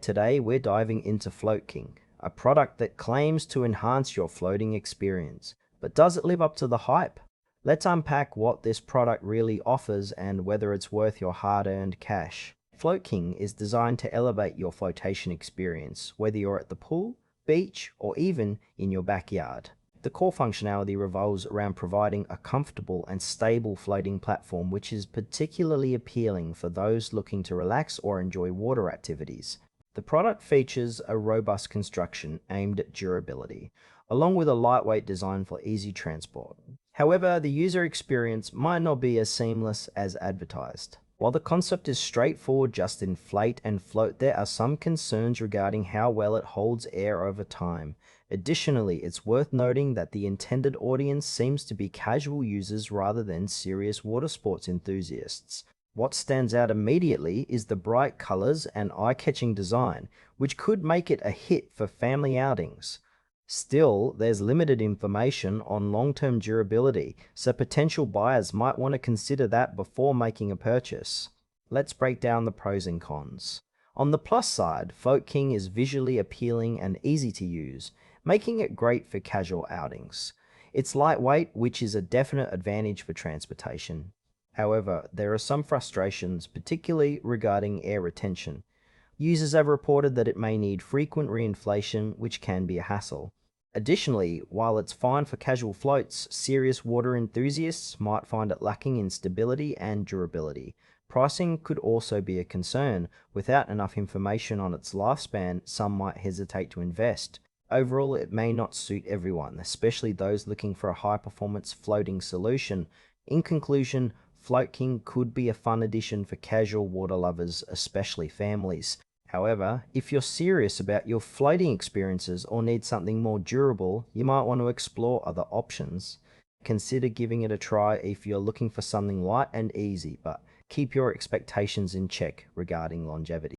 Today we're diving into FloatKing, a product that claims to enhance your floating experience. But does it live up to the hype? Let's unpack what this product really offers and whether it's worth your hard-earned cash. FloatKing is designed to elevate your flotation experience, whether you're at the pool, beach, or even in your backyard. The core functionality revolves around providing a comfortable and stable floating platform, which is particularly appealing for those looking to relax or enjoy water activities. The product features a robust construction aimed at durability, along with a lightweight design for easy transport. However, the user experience might not be as seamless as advertised. While the concept is straightforward, just inflate and float, there are some concerns regarding how well it holds air over time. Additionally, it's worth noting that the intended audience seems to be casual users rather than serious water sports enthusiasts. What stands out immediately is the bright colors and eye-catching design, which could make it a hit for family outings. Still, there's limited information on long-term durability, so potential buyers might want to consider that before making a purchase. Let's break down the pros and cons. On the plus side, FloatKing is visually appealing and easy to use, making it great for casual outings. It's lightweight, which is a definite advantage for transportation. However, there are some frustrations, particularly regarding air retention. Users have reported that it may need frequent reinflation, which can be a hassle. Additionally, while it's fine for casual floats, serious water enthusiasts might find it lacking in stability and durability. Pricing could also be a concern. Without enough information on its lifespan, some might hesitate to invest. Overall, it may not suit everyone, especially those looking for a high-performance floating solution. In conclusion, FloatKing could be a fun addition for casual water lovers, especially families. However, if you're serious about your floating experiences or need something more durable, you might want to explore other options. Consider giving it a try if you're looking for something light and easy, but keep your expectations in check regarding longevity.